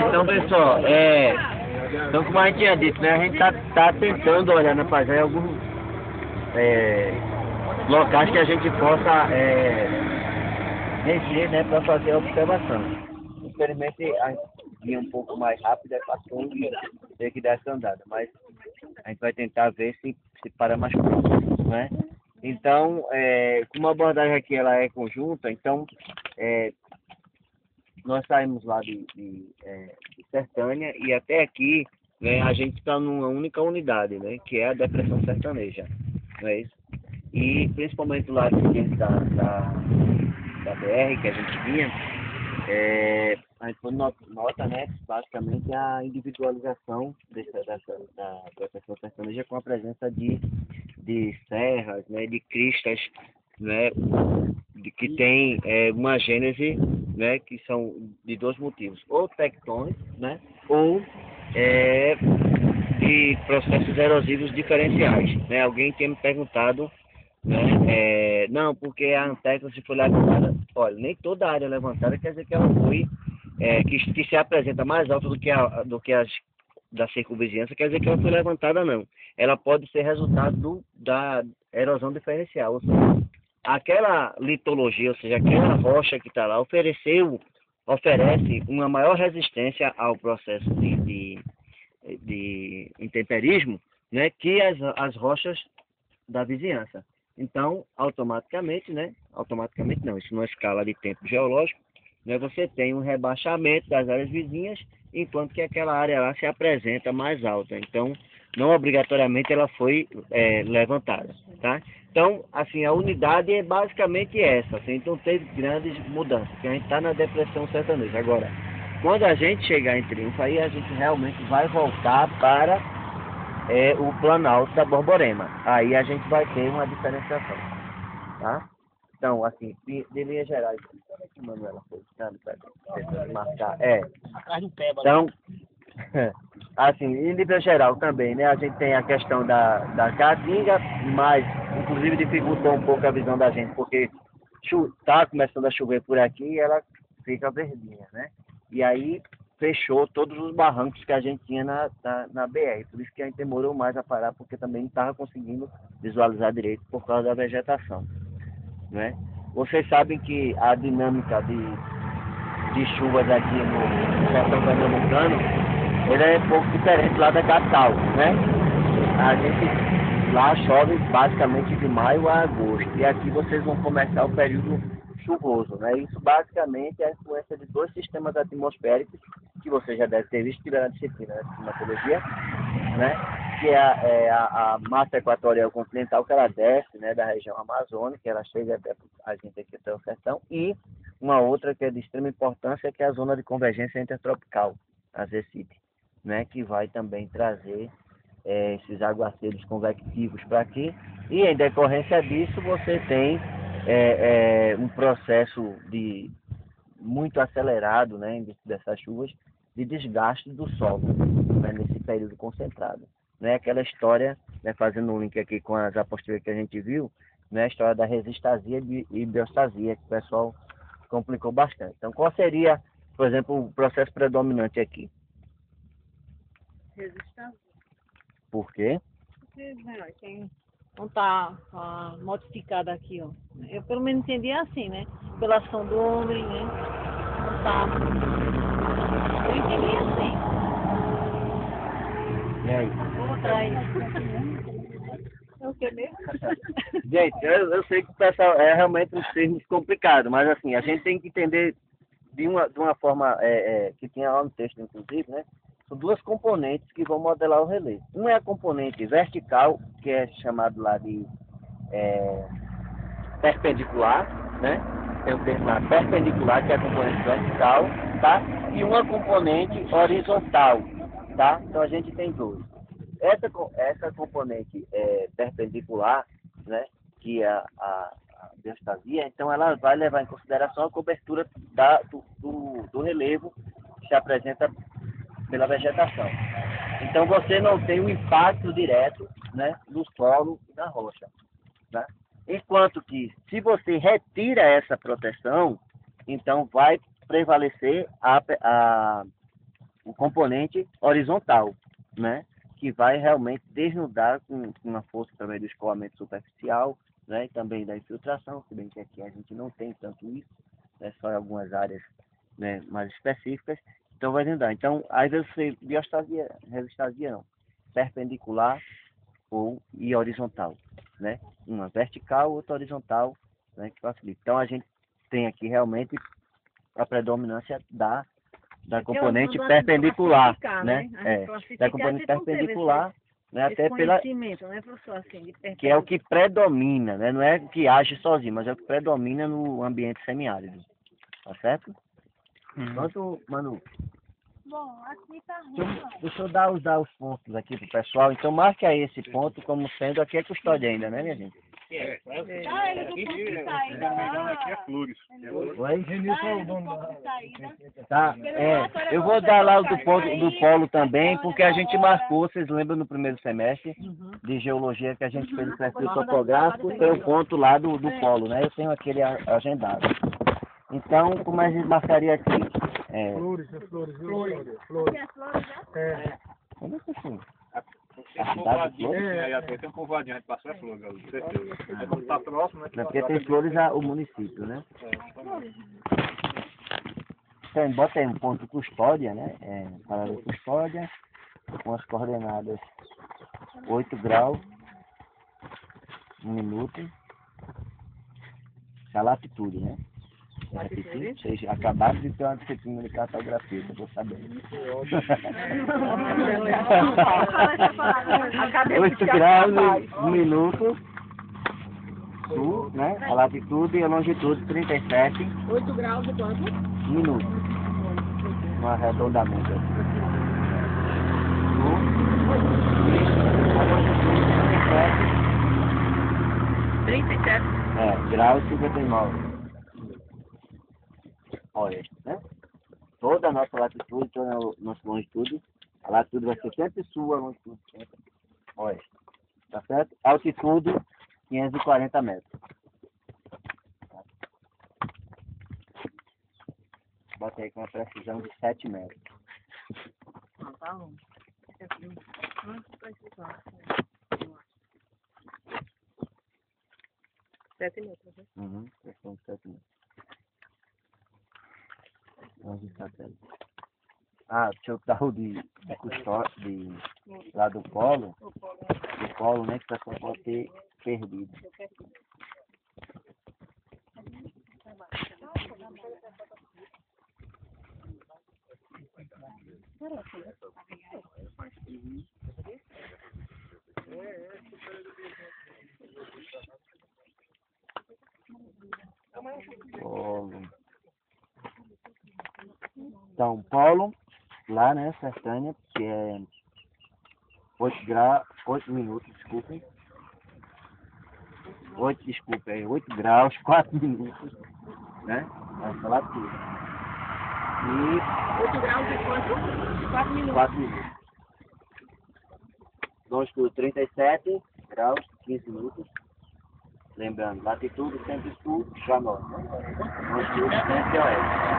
Então, pessoal, então como a gente tinha dito, né, a gente tá tentando olhar na paisagem alguns locais que a gente possa reger, né, para fazer a observação. Infelizmente, a gente ia um pouco mais rápido, é fácil ter que dar essa andada, mas a gente vai tentar ver se para mais próximo, né? Então, como a abordagem aqui ela é conjunta, então nós saímos lá de Sertânia e até aqui, né, a gente está numa única unidade, né, que é a Depressão Sertaneja, não é isso? E principalmente lá dentro da BR que a gente vinha, a gente nota, né, basicamente a individualização da Depressão Sertaneja com a presença de serras, né, de cristas, né, que tem uma gênese, né, que são de dois motivos, ou tectônicos, né, ou de processos erosivos diferenciais, né? Alguém tinha me perguntado, né, não, porque a Antártida se foi levantada. Olha, nem toda a área levantada quer dizer que ela foi que se apresenta mais alta do que as da circunvizinhança, quer dizer que ela foi levantada, não. Ela pode ser resultado da erosão diferencial, ou seja, aquela litologia, ou seja, aquela rocha que está lá, oferece uma maior resistência ao processo de intemperismo, né, que as rochas da vizinhança. Então, automaticamente não, isso numa escala de tempo geológico, né, você tem um rebaixamento das áreas vizinhas, enquanto que aquela área lá se apresenta mais alta. Então, não obrigatoriamente ela foi levantada, tá? Então, assim, a unidade é basicamente essa, assim, então teve grandes mudanças, porque a gente está na Depressão Sertaneja. Agora, quando a gente chegar em Triunfo, aí a gente realmente vai voltar para o Planalto da Borborema. Aí a gente vai ter uma diferenciação, tá? Então, assim, de linhas gerais, que Manuela foi tentando marcar, Atrás do pé, então, assim, em nível geral também, né? A gente tem a questão da caatinga, mas inclusive dificultou um pouco a visão da gente, porque tá começando a chover por aqui e ela fica verdinha, né? E aí fechou todos os barrancos que a gente tinha na BR. Por isso que a gente demorou mais a parar, porque também não estava conseguindo visualizar direito por causa da vegetação, né? Vocês sabem que a dinâmica de chuvas aqui no sertão pernambucano, ele é um pouco diferente lá da capital, né? A gente lá chove basicamente de maio a agosto, e aqui vocês vão começar o período chuvoso, né? Isso basicamente é a influência de dois sistemas atmosféricos que você já deve ter visto, tiver na disciplina de climatologia, né? Que é a massa equatorial continental, que ela desce, né, da região amazônica, ela chega até a gente aqui até o sertão, e uma outra que é de extrema importância, que é a zona de convergência intertropical, a ZCIT, né, que vai também trazer esses aguaceiros convectivos para aqui, e em decorrência disso você tem um processo muito acelerado, né, dessas chuvas, de desgaste do solo, né, nesse período concentrado. Né, aquela história, né, fazendo um link aqui com as apostilas que a gente viu, né, a história da resistasia e biostasia, que o pessoal complicou bastante. Então, qual seria, por exemplo, o processo predominante aqui? Resistasia. Por quê? Porque, quem não está modificado aqui, ó. Eu pelo menos entendi assim, né? Pela ação do homem, né? Não tá. Eu entendi assim. E aí? Outra aí. É o que mesmo? Gente, eu sei que o pessoal é realmente um termo complicado, mas assim, a gente tem que entender de uma forma que tinha lá no texto, inclusive, né? São duas componentes que vão modelar o relevo. Uma é a componente vertical, que é chamado lá de perpendicular, né? Tem um termo lá perpendicular, que é a componente vertical, tá? E uma componente horizontal, tá? Então a gente tem dois. Essa componente perpendicular, né? Que é a biostasia, então ela vai levar em consideração a cobertura do relevo que se apresenta pela vegetação. Então você não tem um impacto direto, né, no solo e na rocha, tá? Enquanto que, se você retira essa proteção, então vai prevalecer o componente horizontal, né? Que vai realmente desnudar com uma força também do escoamento superficial, né? E também da infiltração, se bem que aqui a gente não tem tanto isso, né? Só em algumas áreas, né, mais específicas. Então vai desnudar. Então, aí vai ser biostasia, revistasia não, perpendicular e horizontal, né? Uma vertical, outra horizontal, né? Que facilita. Então a gente tem aqui realmente a predominância da componente perpendicular, né? Da componente perpendicular, né? Até pela né, professor, assim, que é o que predomina, né? Não é o que age sozinho, mas é o que predomina no ambiente semiárido, tá certo? Quanto, Manu? Bom, aqui tá Deixa eu dar os pontos aqui pro pessoal. Então marque aí esse ponto como sendo aqui é custódia ainda, né, minha gente? Aqui é Flores. Oi? Tá, eu vou dar lá o do polo também, porque a gente marcou, vocês lembram no primeiro semestre de geologia que a gente fez o perfil topográfico, tem o ponto lá do polo, né? Eu tenho aquele agendado. Então, como a gente marcaria aqui? Flores. Onde é que foi? Tem um povoadinho, a gente passou as Flores ali. Como está próximo, né? Porque tem Flores o município, né? Então, bota aí um ponto custódia, né? Parada custódia, com as coordenadas 8 graus, 1 minuto, a latitude, né? Vocês acabaram de ter uma disciplina de cartografia, que eu vou saber. 8 graus, 1 minuto, sul, né? A latitude e a longitude 37. 8 graus e quanto? Minutos. Um arredondamento aqui. Sul. A longitude 37. Graus e 59. Oeste, né? Toda a nossa latitude, toda a nossa longitude, a latitude vai ser sempre sul, a longitude sempre oeste. Tá certo? Altitude, 540 metros. Bota aí com uma precisão de 7 metros. Tá bom. 7 metros, né? Precisão de 7 metros. Deixa eu dar o de custódia, lá do polo, né, que o pessoal pode ter perdido. Polo. Então, polo, lá, né, Sertânia, que é 8 minutos, desculpem. 8 graus, 4 minutos, né? Essa latitude. E 8 graus e quanto? 4 minutos. 4 minutos. Longitude 37 graus, 15 minutos. Lembrando, latitude sempre sul, já norte. Longitude sempre oeste.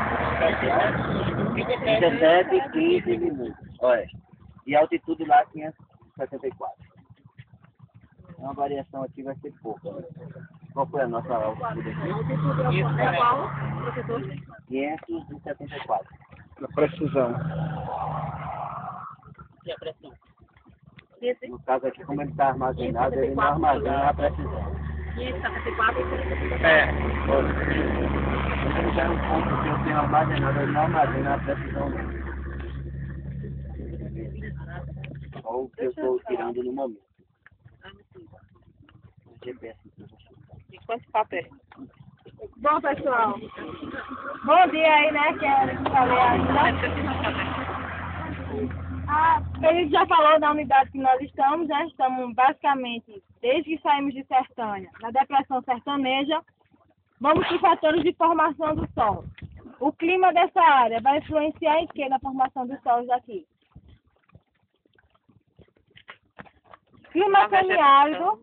17, 15 minutos, oeste. E altitude lá 574. Então a variação aqui vai ser pouca. Né? Qual foi a nossa altitude aqui? A altitude é qual, professor? 574. A precisão. E a pressão? No caso aqui, como ele está armazenado, ele não armazena a precisão. 574? Ele já é um ponto que eu tenho armazenado, ele não armazena a precisão. Só o que eu estou tirando no momento. GPS. E quantos papéis? Bom, pessoal. Bom dia aí, né? Que é que falei ainda. A gente já falou da unidade que nós estamos, né? Estamos basicamente, desde que saímos de Sertânia, na depressão sertaneja, vamos para os fatores de formação do solo. O clima dessa área vai influenciar em que na formação dos solos daqui? Clima semiárido,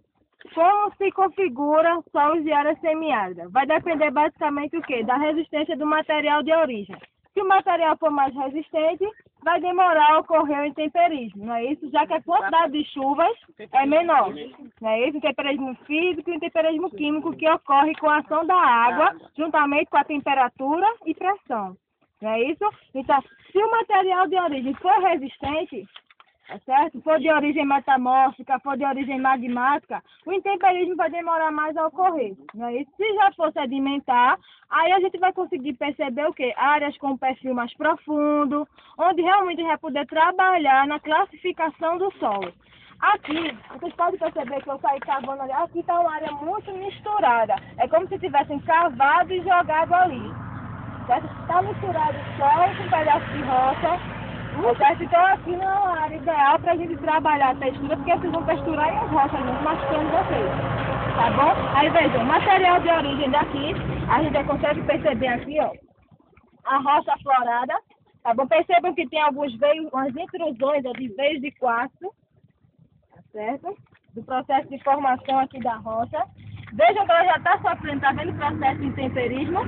como se configura solos de área semiárida? Vai depender basicamente o quê? Da resistência do material de origem. Se o material for mais resistente, vai demorar a ocorrer o intemperismo, não é isso? Já que a quantidade de chuvas é menor, não é isso? O intemperismo físico e o intemperismo químico que ocorre com a ação da água, juntamente com a temperatura e pressão, não é isso? Então, se o material de origem for resistente, tá certo? For de origem metamórfica, for de origem magmática, o intemperismo vai demorar mais a ocorrer, não é isso? Se já for sedimentar, aí a gente vai conseguir perceber o quê? Áreas com perfil mais profundo, onde realmente a gente vai poder trabalhar na classificação do solo. Aqui, vocês podem perceber que eu saí cavando ali, aqui está uma área muito misturada, é como se tivessem cavado e jogado ali, certo? Está misturado solo com pedaços de rocha. Certo? Então aqui não é uma área ideal para a gente trabalhar a textura, porque vocês vão texturar em rocha junto, machucando vocês. Tá bom? Aí vejam, o material de origem daqui, a gente consegue perceber aqui, ó, a rocha aflorada. Tá bom? Percebam que tem alguns veios, umas intrusões de veios de quartzo, tá certo? Do processo de formação aqui da rocha. Vejam que ela já está sofrendo, tá vendo o processo de intemperismo?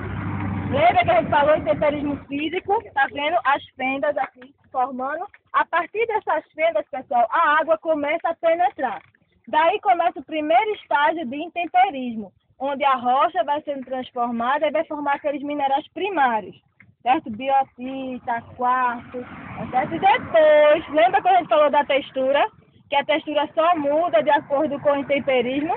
Lembra que a gente falou em temperismo físico? Tá vendo as fendas aqui formando? A partir dessas fendas, pessoal, a água começa a penetrar. Daí começa o primeiro estágio de intemperismo, onde a rocha vai sendo transformada e vai formar aqueles minerais primários, certo? Biotita, quartzo, certo? E depois, lembra que a gente falou da textura? Que a textura só muda de acordo com o intemperismo?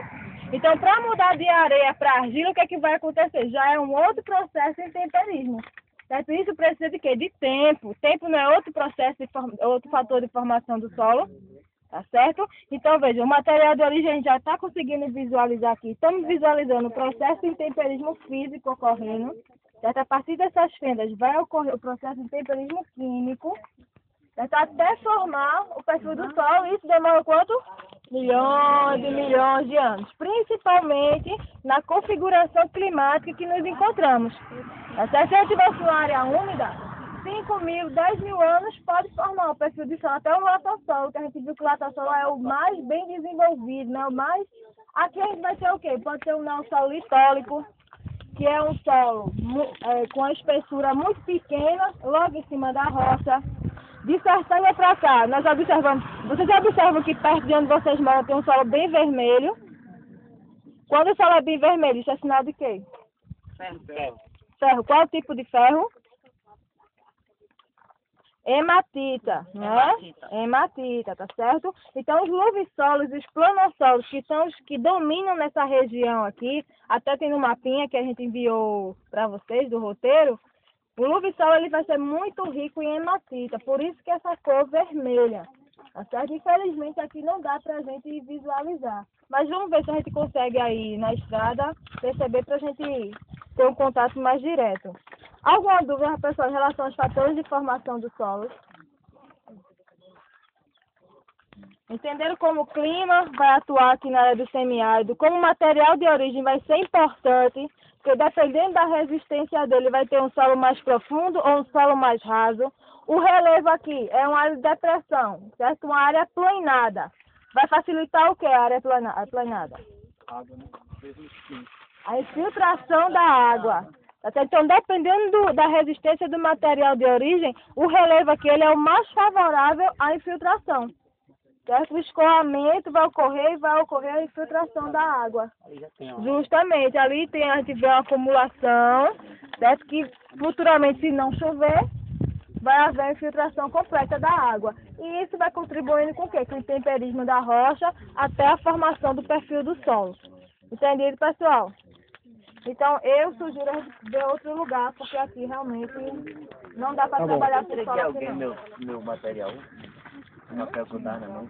Então, para mudar de areia para argila, o que é que vai acontecer? Já é um outro processo de intemperismo. Certo? Isso precisa de quê? De tempo. Tempo não é outro processo, outro fator de formação do solo. Tá certo? Então, veja, o material de origem a gente já está conseguindo visualizar aqui. Estamos visualizando o processo de intemperismo físico ocorrendo. Certo? A partir dessas fendas vai ocorrer o processo de intemperismo químico. Certo? Até formar o perfil do solo. Isso demora quanto? Milhões de anos, principalmente na configuração climática que nos encontramos. Se a gente tivesse uma área úmida, 5.000, 10.000 anos pode formar o perfil de solo, até o latossolo, que a gente viu que o latossolo é o mais bem desenvolvido, né? O mais... Aqui a gente vai ter o quê? Pode ter um neossolo litólico, que é um solo com a espessura muito pequena, logo em cima da rocha. De Sertânia para cá, nós observamos, vocês observam que perto de onde vocês moram tem um solo bem vermelho. Quando o solo é bem vermelho, isso é sinal de quê? Ferro. Ferro. Qual tipo de ferro? Hematita, né? Hematita, tá certo? Então, os luvissolos e os planossolos, que são os que dominam nessa região aqui, até tem no mapinha que a gente enviou para vocês do roteiro, o luvissol ele vai ser muito rico em hematita, por isso que essa cor vermelha, tá certo? Infelizmente aqui não dá pra gente visualizar, mas vamos ver se a gente consegue aí na estrada perceber pra gente ter um contato mais direto. Alguma dúvida, pessoal, em relação aos fatores de formação do solo? Entenderam como o clima vai atuar aqui na área do semiárido, como o material de origem vai ser importante, porque dependendo da resistência dele vai ter um solo mais profundo ou um solo mais raso. O relevo aqui é uma área de depressão, certo? Uma área planada. Vai facilitar o que a área planada? Água, né? A infiltração da água. Então, dependendo da resistência do material de origem, o relevo aqui ele é o mais favorável à infiltração. Certo? O escoamento vai ocorrer e vai ocorrer a infiltração da água. Justamente, ali a gente vê uma acumulação, certo? Que futuramente, se não chover, vai haver a infiltração completa da água. E isso vai contribuindo com o quê? Com o intemperismo da rocha até a formação do perfil do solo. Entendido, pessoal? Então, eu sugiro a gente ver outro lugar, porque aqui realmente não dá para trabalhar com o solo aqui, não. Meu material. Uma pé com na mão.